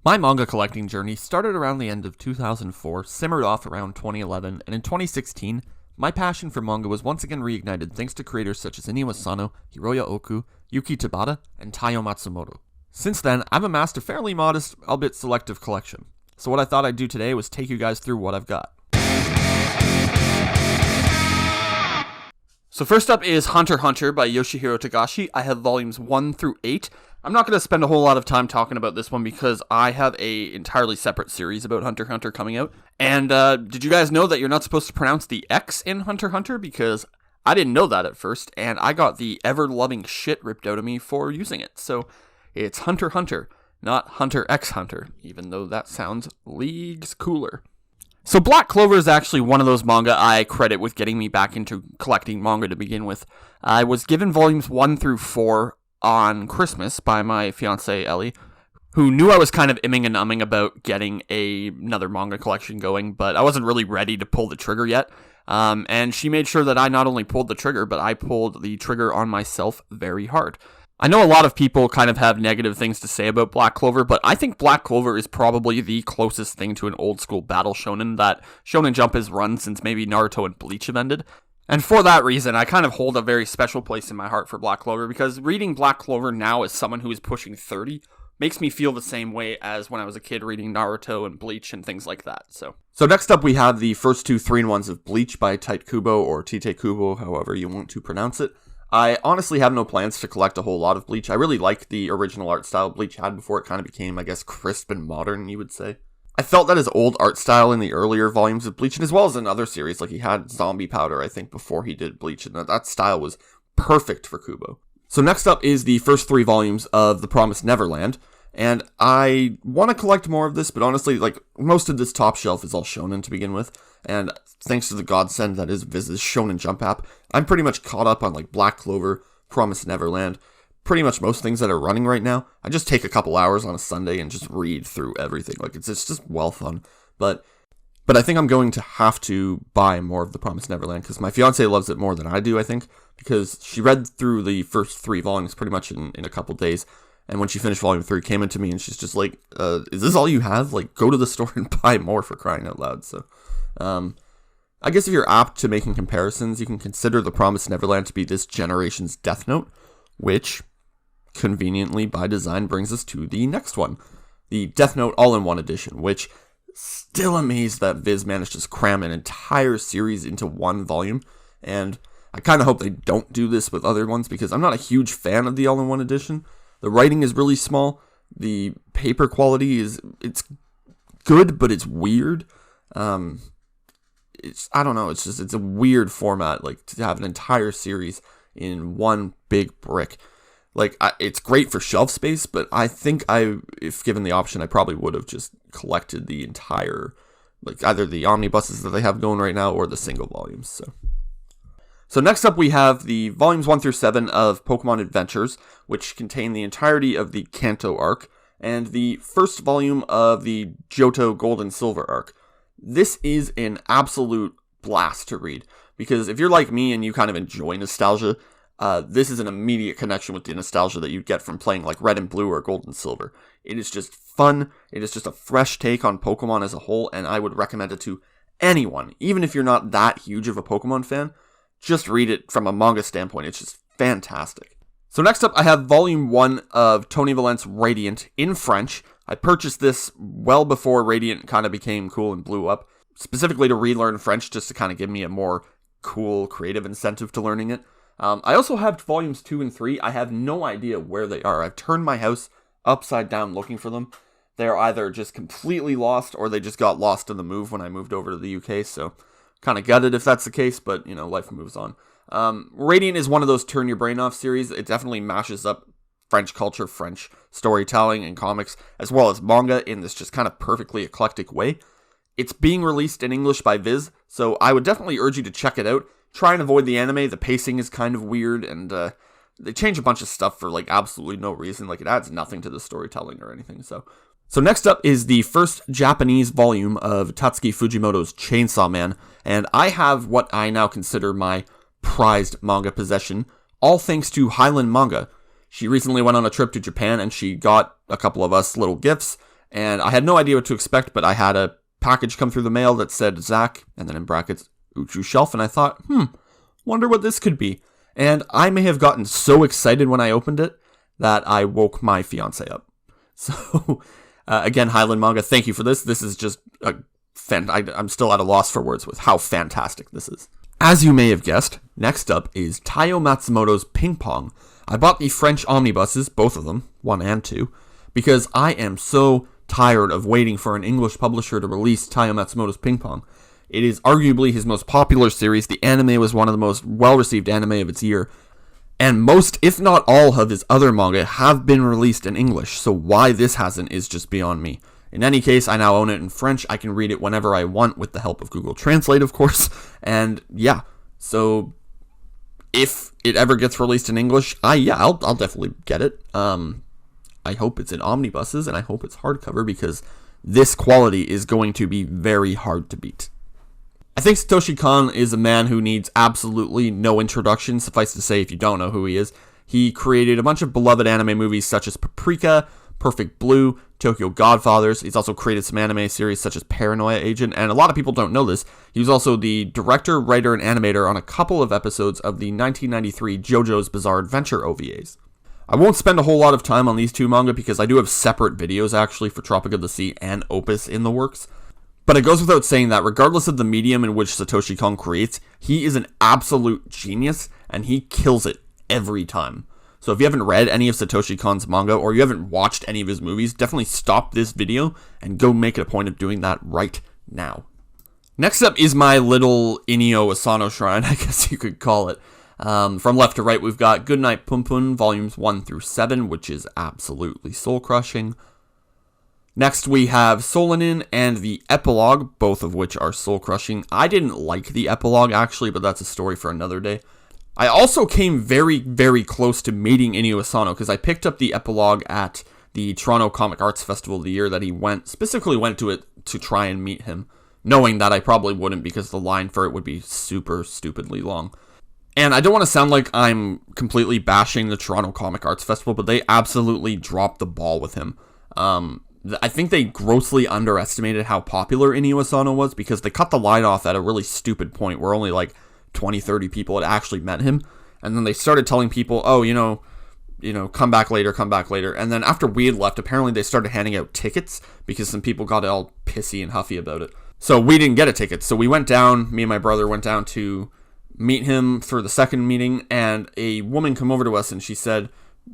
My manga collecting journey started around the end of 2004, simmered off around 2011, and in 2016, my passion for manga was once again reignited thanks to creators such as Inio Asano, Hiroya Oku, Yuki Tabata, and Taiyo Matsumoto. Since then, I've amassed a fairly modest, albeit selective collection. So what I thought I'd do today was take you guys through what I've got. So first up is Hunter x Hunter by Yoshihiro Togashi. I have volumes 1 through 8. I'm not going to spend a whole lot of time talking about this one because I have a entirely separate series about Hunter x Hunter coming out. And did you guys know that you're not supposed to pronounce the X in Hunter x Hunter? Because I didn't know that at first, and I got the ever-loving shit ripped out of me for using it. So it's Hunter x Hunter, not Hunter x Hunter, even though that sounds leagues cooler. So Black Clover is actually one of those manga I credit with getting me back into collecting manga to begin with. I was given volumes 1 through 4 on Christmas by my fiancée Ellie, who knew I was kind of imming and umming about getting another manga collection going, but I wasn't really ready to pull the trigger yet. And she made sure that I not only pulled the trigger, but I pulled the trigger on myself very hard. I know a lot of people kind of have negative things to say about Black Clover, but I think Black Clover is probably the closest thing to an old school battle shonen that Shonen Jump has run since maybe Naruto and Bleach have ended. And for that reason, I kind of hold a very special place in my heart for Black Clover, because reading Black Clover now as someone who is pushing 30 makes me feel the same way as when I was a kid reading Naruto and Bleach and things like that. So next up we have the first two 3-in-1s of Bleach by Tite Kubo, or Tite Kubo, however you want to pronounce it. I honestly have no plans to collect a whole lot of Bleach. I really like the original art style Bleach had before it kind of became, I guess, crisp and modern, you would say. I felt that his old art style in the earlier volumes of Bleach, and as well as in other series, like he had Zombie Powder, I think, before he did Bleach, and that style was perfect for Kubo. So next up is the first 3 volumes of The Promised Neverland, and I want to collect more of this, but honestly, like, most of this top shelf is all shonen to begin with, and thanks to the godsend that is Viz's Shonen Jump app, I'm pretty much caught up on, like, Black Clover, Promised Neverland, pretty much most things that are running right now. I just take a couple hours on a Sunday and just read through everything. Like, it's just well fun. But I think I'm going to have to buy more of The Promised Neverland, because my fiancée loves it more than I do, I think, because she read through the first 3 volumes pretty much in a couple days, and when she finished volume 3, came into me and she's just like, is this all you have? Like, go to the store and buy more, for crying out loud. So, I guess if you're apt to making comparisons, you can consider The Promised Neverland to be this generation's Death Note, which conveniently by design brings us to the next one, the Death Note All-in-One edition, which still amazed that Viz managed to cram an entire series into one volume, and I kind of hope they don't do this with other ones, because I'm not a huge fan of the All-in-One edition. The writing is really small, the paper quality it's good, but it's weird. I don't know, it's a weird format, like, to have an entire series in one big brick. Like, it's great for shelf space, but I think if given the option, I probably would have just collected the entire, like, either the omnibuses that they have going right now or the single volumes. So next up we have the volumes 1 through 7 of Pokemon Adventures, which contain the entirety of the Kanto arc, and the first volume of the Johto Gold and Silver arc. This is an absolute blast to read, because if you're like me and you kind of enjoy nostalgia, this is an immediate connection with the nostalgia that you get from playing like Red and Blue or Gold and Silver. It is just fun, it is just a fresh take on Pokemon as a whole, and I would recommend it to anyone, even if you're not that huge of a Pokemon fan. Just read it from a manga standpoint, it's just fantastic. So next up I have volume 1 of Tony Valent's Radiant in French. I purchased this well before Radiant kind of became cool and blew up, specifically to relearn French, just to kind of give me a more cool creative incentive to learning it. I also have volumes 2 and 3. I have no idea where they are. I've turned my house upside down looking for them. They're either just completely lost, or they just got lost in the move when I moved over to the UK, so kind of gutted if that's the case, but, you know, life moves on. Radiant is one of those turn your brain off series. It definitely mashes up French culture, French storytelling, and comics, as well as manga in this just kind of perfectly eclectic way. It's being released in English by Viz, so I would definitely urge you to check it out. Try and avoid the anime. The pacing is kind of weird, and they change a bunch of stuff for, like, absolutely no reason. Like, it adds nothing to the storytelling or anything. So next up is the first Japanese volume of Tatsuki Fujimoto's Chainsaw Man, and I have what I now consider my prized manga possession, all thanks to Highland Manga. She recently went on a trip to Japan, and she got a couple of us little gifts, and I had no idea what to expect, but I had a package come through the mail that said Zach, and then in brackets, Uchuu shelf, and I thought, wonder what this could be. And I may have gotten so excited when I opened it that I woke my fiance up. So, again, Highland Manga, thank you for this. This is just I'm still at a loss for words with how fantastic this is. As you may have guessed, next up is Taiyo Matsumoto's Ping Pong. I bought the French omnibuses, both of them, 1 and 2, because I am so tired of waiting for an English publisher to release Taiyo Matsumoto's Ping Pong. It is arguably his most popular series. The anime was one of the most well-received anime of its year. And most, if not all, of his other manga have been released in English, so why this hasn't is just beyond me. In any case, I now own it in French. I can read it whenever I want with the help of Google Translate, of course. And yeah, so if it ever gets released in English, I'll definitely get it. I hope it's in omnibuses, and I hope it's hardcover, because this quality is going to be very hard to beat. I think Satoshi Kon is a man who needs absolutely no introduction. Suffice to say, if you don't know who he is, he created a bunch of beloved anime movies such as Paprika, Perfect Blue, Tokyo Godfathers. He's also created some anime series such as Paranoia Agent, and a lot of people don't know this. He was also the director, writer, and animator on a couple of episodes of the 1993 JoJo's Bizarre Adventure OVAs. I won't spend a whole lot of time on these two manga because I do have separate videos actually for Tropic of the Sea and Opus in the works. But it goes without saying that regardless of the medium in which Satoshi Kon creates, he is an absolute genius, and he kills it every time. So if you haven't read any of Satoshi Kon's manga, or you haven't watched any of his movies, definitely stop this video and go make it a point of doing that right now. Next up is my little Inio Asano shrine, I guess you could call it. From left to right, we've got Goodnight Punpun, volumes 1 through 7, which is absolutely soul-crushing. Next, we have Solanin and the epilogue, both of which are soul-crushing. I didn't like the epilogue, actually, but that's a story for another day. I also came very, very close to meeting Inio Asano, because I picked up the epilogue at the Toronto Comic Arts Festival the year that he specifically went to it to try and meet him, knowing that I probably wouldn't because the line for it would be super stupidly long. And I don't want to sound like I'm completely bashing the Toronto Comic Arts Festival, but they absolutely dropped the ball with him. I think they grossly underestimated how popular Inio Asano was, because they cut the line off at a really stupid point where only like 20, 30 people had actually met him. And then they started telling people, oh, come back later. And then after we had left, apparently they started handing out tickets because some people got all pissy and huffy about it. So we didn't get a ticket. So we went down, me and my brother went down to meet him for the second meeting, and a woman come over to us and she said,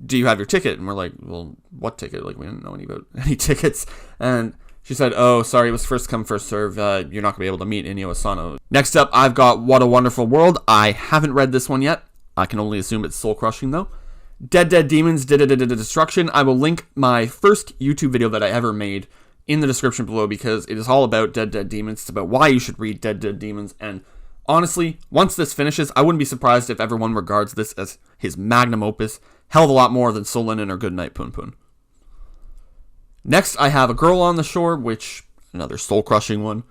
do you have your ticket? And we're like, well, what ticket? Like, we didn't know any tickets. And she said, oh, sorry, it was first come, first serve. You're not going to be able to meet Inio Asano. Next up, I've got What a Wonderful World. I haven't read this one yet. I can only assume it's soul-crushing, though. Dead Demons, Destruction. I will link my first YouTube video that I ever made in the description below, because it is all about Dead Demons. It's about why you should read Dead Demons. And honestly, once this finishes, I wouldn't be surprised if everyone regards this as his magnum opus. Hell of a lot more than Solanin or Goodnight Punpun. Next, I have A Girl on the Shore, which, another soul-crushing one.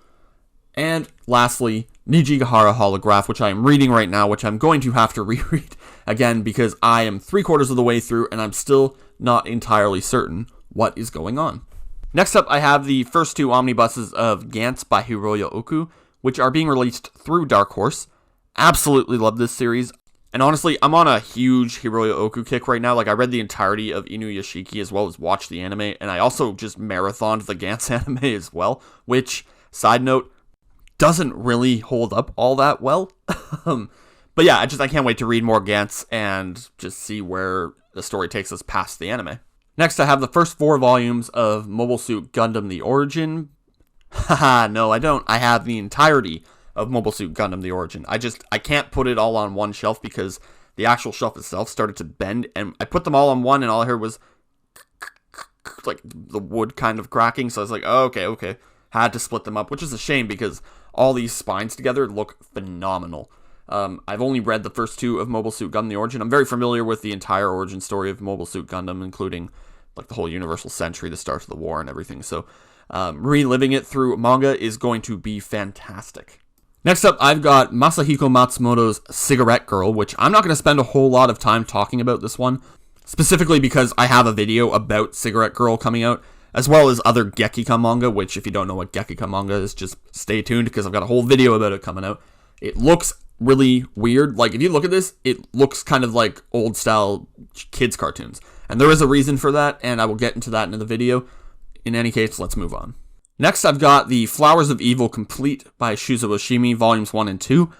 And lastly, Nijigahara Holograph, which I am reading right now, which I'm going to have to reread again because I am 3/4 of the way through and I'm still not entirely certain what is going on. Next up, I have the first 2 omnibuses of Gantz by Hiroya Oku, which are being released through Dark Horse. Absolutely love this series. And honestly, I'm on a huge Hiroya Oku kick right now. Like, I read the entirety of Inuyashiki as well as watched the anime, and I also just marathoned the Gantz anime as well, which, side note, doesn't really hold up all that well. But yeah, I can't wait to read more Gantz and just see where the story takes us past the anime. Next, I have the first 4 volumes of Mobile Suit Gundam The Origin. Haha, no, I don't. I have the entirety of Mobile Suit Gundam The Origin. I can't put it all on one shelf because the actual shelf itself started to bend, and I put them all on one, and all I heard was like the wood kind of cracking, so I was like, oh, okay. Had to split them up, which is a shame because all these spines together look phenomenal. I've only read the first 2 of Mobile Suit Gundam The Origin. I'm very familiar with the entire origin story of Mobile Suit Gundam, including like the whole Universal Century, the start of the war, and everything, so reliving it through manga is going to be fantastic. Next up, I've got Masahiko Matsumoto's Cigarette Girl, which I'm not going to spend a whole lot of time talking about this one, specifically because I have a video about Cigarette Girl coming out. as well as other Gekika manga, which if you don't know what Gekika manga is, just stay tuned because I've got a whole video about it coming out. It looks really weird. Like, if you look at this, it looks kind of like old style kids cartoons. And there is a reason for that, and I will get into that in the video. In any case, let's move on. Next, I've got the Flowers of Evil Complete by Shuzo Oshimi, volumes 1 and 2.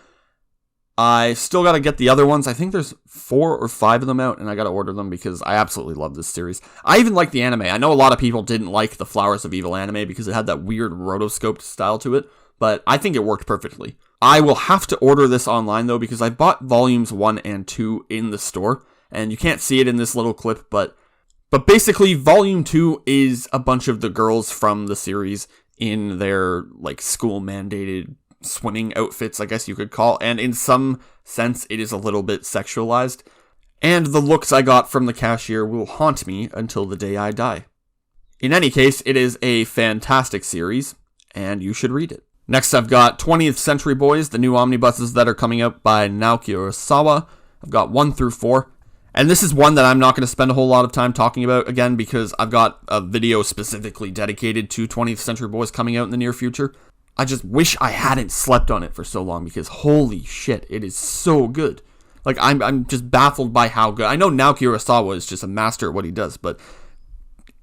I still got to get the other ones. I think there's 4 or 5 of them out, and I got to order them because I absolutely love this series. I even like the anime. I know a lot of people didn't like the Flowers of Evil anime because it had that weird rotoscoped style to it, but I think it worked perfectly. I will have to order this online, though, because I bought volumes 1 and 2 in the store, and you can't see it in this little clip, but basically, volume 2 is a bunch of the girls from the series in their, like, school-mandated swimming outfits, I guess you could call, and in some sense, it is a little bit sexualized. And the looks I got from the cashier will haunt me until the day I die. In any case, it is a fantastic series, and you should read it. Next, I've got 20th Century Boys, the new omnibuses that are coming out by Naoki Urasawa. I've got 1 through 4. And this is one that I'm not going to spend a whole lot of time talking about, again, because I've got a video specifically dedicated to 20th Century Boys coming out in the near future. I just wish I hadn't slept on it for so long, because holy shit, it is so good. Like, I'm just baffled by how good. I know Naoki Urasawa is just a master at what he does, but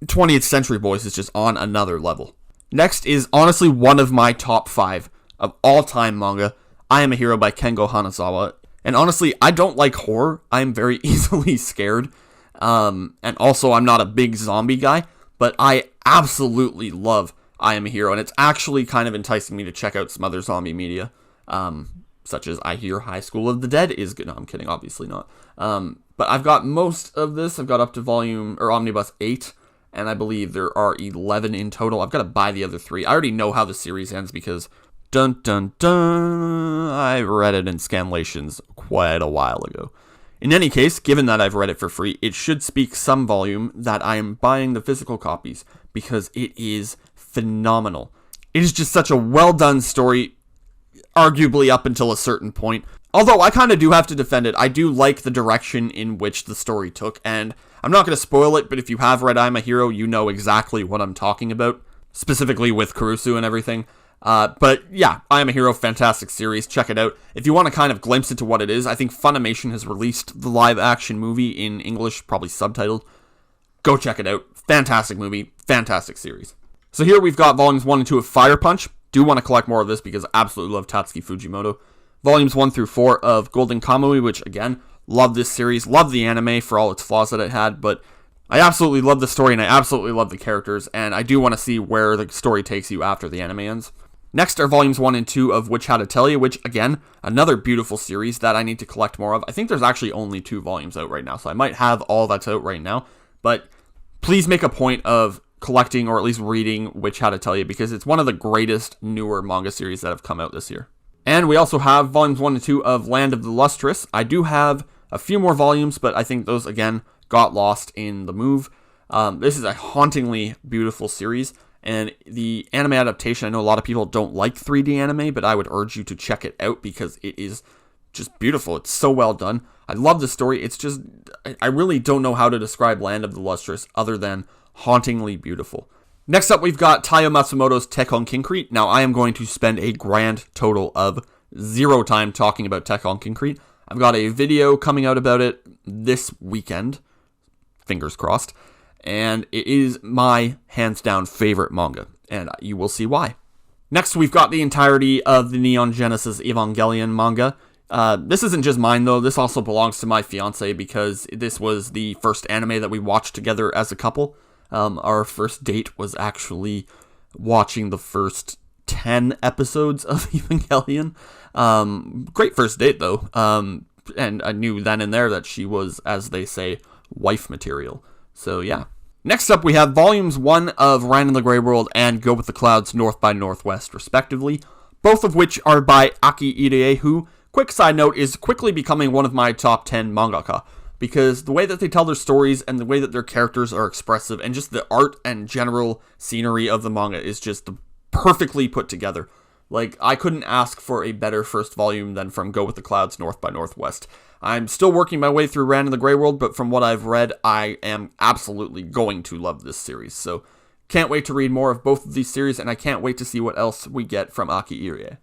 20th Century Boys is just on another level. Next is honestly one of my top 5 of all-time manga, I Am a Hero by Kengo Hanazawa. And honestly, I don't like horror. I'm very easily scared. And also, I'm not a big zombie guy, but I absolutely love I Am a Hero, and it's actually kind of enticing me to check out some other zombie media, such as I Hear High School of the Dead is good. No, I'm kidding, obviously not. But I've got most of this. I've got up to Omnibus 8, and I believe there are 11 in total. I've got to buy the other 3. I already know how the series ends because, dun dun dun, I read it in Scanlations quite a while ago. In any case, given that I've read it for free, it should speak some volume that I am buying the physical copies, because it is phenomenal. It is just such a well-done story, arguably up until a certain point. Although I kind of do have to defend it. I do like the direction in which the story took, and I'm not going to spoil it, but if you have read I'm a Hero, you know exactly what I'm talking about, specifically with Kurusu and everything. But yeah, I Am a Hero, fantastic series. Check it out. If you want a kind of glimpse into what it is, I think Funimation has released the live-action movie in English, probably subtitled. Go check it out. Fantastic movie, fantastic series. So here we've got volumes 1 and 2 of Fire Punch. Do want to collect more of this because I absolutely love Tatsuki Fujimoto. Volumes 1 through 4 of Golden Kamuy, which again, love this series. Love the anime for all its flaws that it had, but I absolutely love the story and I absolutely love the characters, and I do want to see where the story takes you after the anime ends. Next are volumes 1 and 2 of Which How to Tell You, which, again, another beautiful series that I need to collect more of. I think there's actually only 2 volumes out right now, so I might have all that's out right now. But please make a point of collecting or at least reading Which How to Tell You, because it's one of the greatest newer manga series that have come out this year. And we also have volumes 1 and 2 of Land of the Lustrous. I do have a few more volumes, but I think those, again, got lost in the move. This is a hauntingly beautiful series. And the anime adaptation, I know a lot of people don't like 3D anime, but I would urge you to check it out because it is just beautiful. It's so well done. I love the story. It's just, I really don't know how to describe Land of the Lustrous other than hauntingly beautiful. Next up, we've got Taiyo Matsumoto's Tekkonkinkreet. Now, I am going to spend a grand total of 0 time talking about Tekkonkinkreet. I've got a video coming out about it this weekend. Fingers crossed. And it is my hands-down favorite manga, and you will see why. Next, we've got the entirety of the Neon Genesis Evangelion manga. This isn't just mine, though. This also belongs to my fiance, because this was the first anime that we watched together as a couple. Our first date was actually watching the first 10 episodes of Evangelion. Great first date, though. And I knew then and there that she was, as they say, wife material. So, yeah. Next up, we have volumes 1 of Ran in the Grey World and Go with the Clouds North by Northwest, respectively, both of which are by Aki Irie, who, quick side note, is quickly becoming one of my top 10 mangaka, because the way that they tell their stories and the way that their characters are expressive and just the art and general scenery of the manga is just perfectly put together. Like, I couldn't ask for a better first volume than from Go with the Clouds North by Northwest. I'm still working my way through Ran in the Grey World, but from what I've read, I am absolutely going to love this series. So Can't wait to read more of both of these series, and I can't wait to see what else we get from Aki Irie.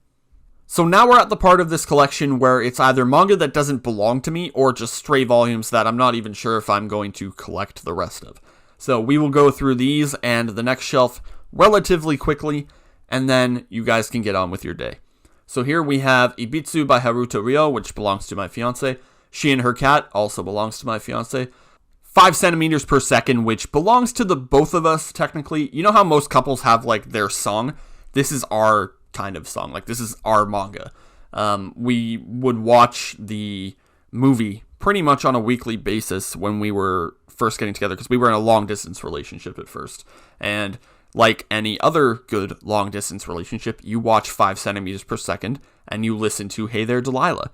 So now we're at the part of this collection where it's either manga that doesn't belong to me or just stray volumes that I'm not even sure if I'm going to collect the rest of. So we will go through these and the next shelf relatively quickly, and then you guys can get on with your day. So here we have Ibitsu by Haruto Ryo, which belongs to my fiance. She and Her Cat also belongs to my fiance. 5 centimeters per second, which belongs to the both of us, technically. You know how most couples have, like, their song? This is our kind of song. Like, this is our manga. We would watch the movie pretty much on a weekly basis when we were first getting together, because we were in a long-distance relationship at first. And like any other good long-distance relationship, you watch 5 centimeters per second, and you listen to Hey There, Delilah.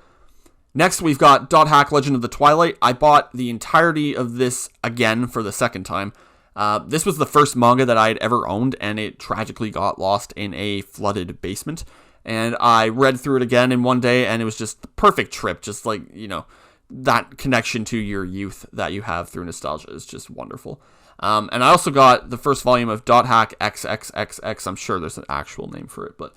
Next, we've got Dot Hack Legend of the Twilight. I bought the entirety of this again for the second time. This was the first manga that I had ever owned, and it tragically got lost in a flooded basement. And I read through it again in one day, and it was just the perfect trip. Just like, you know, that connection to your youth that you have through nostalgia is just wonderful. And I also got the first volume of Dot Hack XXXX. I'm sure there's an actual name for it, but...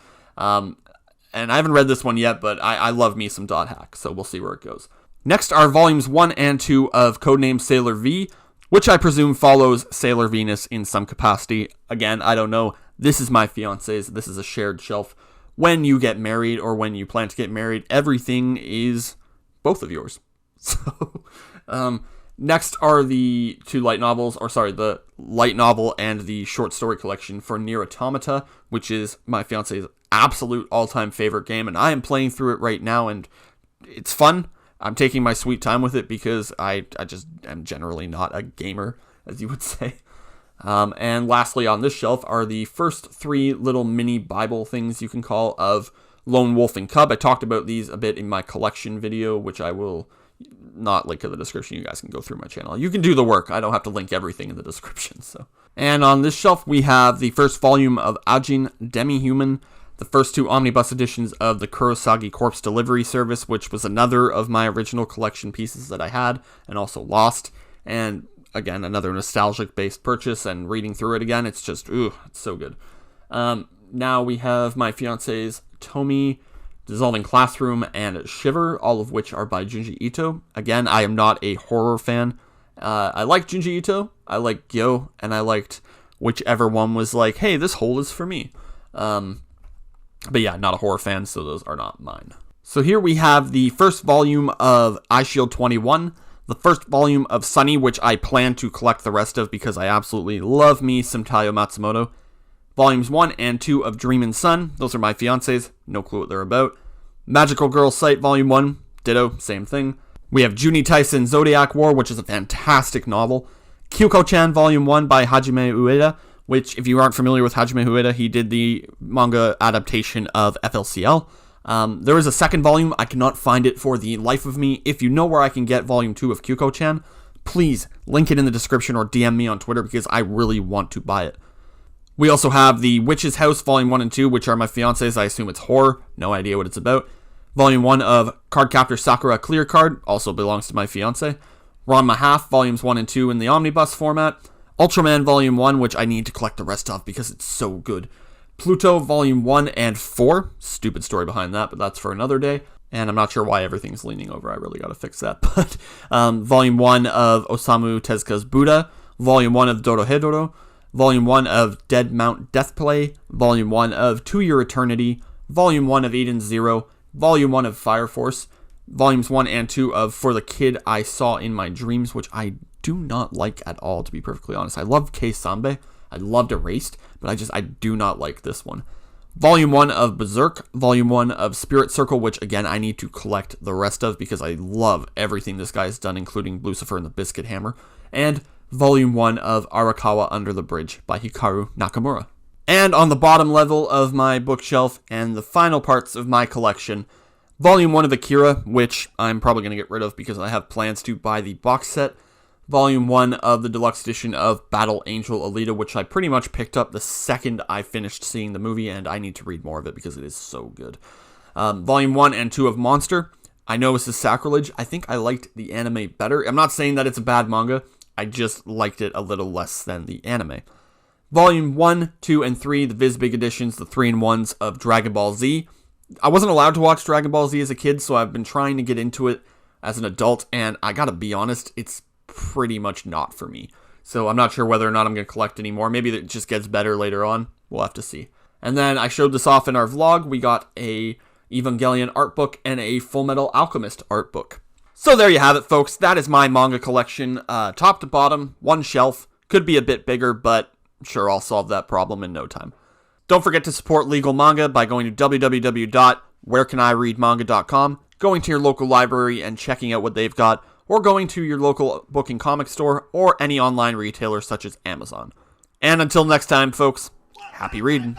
and I haven't read this one yet, but I love me some Dot Hack, so we'll see where it goes. Next are volumes 1 and 2 of Codename Sailor V, which I presume follows Sailor Venus in some capacity. Again, I don't know. This is my fiance's. This is a shared shelf. When you get married or when you plan to get married, everything is both of yours. So, next are the two light novels, the light novel and the short story collection for Nier Automata, which is my fiance's absolute all-time favorite game, and I am playing through it right now, and it's fun. I'm taking my sweet time with it because I just am generally not a gamer, as you would say. And lastly on this shelf are the first 3 little mini Bible things you can call of Lone Wolf and Cub. I talked about these a bit in my collection video, which I will not link in the description. You guys can go through my channel. You can do the work. I don't have to link everything in the description. So, and on this shelf we have the first volume of Ajin Demi-Human, the first 2 omnibus editions of the Kurosagi Corpse Delivery Service, which was another of my original collection pieces that I had and also lost. And again, another nostalgic-based purchase, and reading through it again, it's just, it's so good. Now we have my fiance's Tomi, Dissolving Classroom, and Shiver, all of which are by Junji Ito. Again, I am not a horror fan. I like Junji Ito, I like Gyo, and I liked whichever one was like, hey, this hole is for me. But yeah, not a horror fan, so those are not mine. So here we have the first volume of iShield 21, the first volume of Sunny, which I plan to collect the rest of because I absolutely love me some Taiyo Matsumoto. Volumes 1 and 2 of Dream and Sun, those are my fiance's, no clue what they're about. Magical Girl Sight Volume 1, ditto, same thing. We have Juni Tyson Zodiac War, which is a fantastic novel. Kyuko-chan Volume 1 by Hajime Ueda, which, if you aren't familiar with Hajime Ueda, he did the manga adaptation of FLCL. There is a second volume. I cannot find it for the life of me. If you know where I can get Volume 2 of Kyuko-chan, please link it in the description or DM me on Twitter because I really want to buy it. We also have The Witch's House Volume 1 and 2, which are my fiance's. I assume it's horror. No idea what it's about. Volume 1 of Cardcaptor Sakura Clear Card also belongs to my fiance. Ranma Half, Volumes 1 and 2 in the omnibus format. Ultraman Volume 1, which I need to collect the rest of because it's so good. Pluto Volume 1 and 4. Stupid story behind that, but that's for another day. And I'm not sure why everything's leaning over. I really gotta fix that. But Volume 1 of Osamu Tezuka's Buddha. Volume 1 of Dorohedoro. Volume 1 of Dead Mount Deathplay. Volume 1 of To Your Eternity. Volume 1 of Eden Zero. Volume 1 of Fire Force. Volumes 1 and 2 of For the Kid I Saw in My Dreams, which I do not like at all, to be perfectly honest. I love Kei-Sambe. I loved Erased, but I do not like this one. Volume 1 of Berserk. Volume 1 of Spirit Circle, which, again, I need to collect the rest of because I love everything this guy's done, including Lucifer and the Biscuit Hammer. And Volume 1 of Arakawa Under the Bridge by Hikaru Nakamura. And on the bottom level of my bookshelf and the final parts of my collection, Volume 1 of Akira, which I'm probably going to get rid of because I have plans to buy the box set. Volume 1 of the deluxe edition of Battle Angel Alita, which I pretty much picked up the second I finished seeing the movie, and I need to read more of it because it is so good. Volume 1 and 2 of Monster. I know this is sacrilege. I think I liked the anime better. I'm not saying that it's a bad manga. I just liked it a little less than the anime. Volume 1, 2, and 3, the Viz Big Editions, the 3-in-1s of Dragon Ball Z. I wasn't allowed to watch Dragon Ball Z as a kid, so I've been trying to get into it as an adult, and I gotta be honest, it's pretty much not for me. So I'm not sure whether or not I'm going to collect any more. Maybe it just gets better later on. We'll have to see. And then I showed this off in our vlog. We got a Evangelion art book and a Full Metal Alchemist art book. So there you have it, folks. That is my manga collection, top to bottom, one shelf. Could be a bit bigger, but sure, I'll solve that problem in no time. Don't forget to support legal manga by going to www.wherecanireadmanga.com, going to your local library and checking out what they've got, or going to your local book and comic store, or any online retailer such as Amazon. And until next time, folks, happy reading.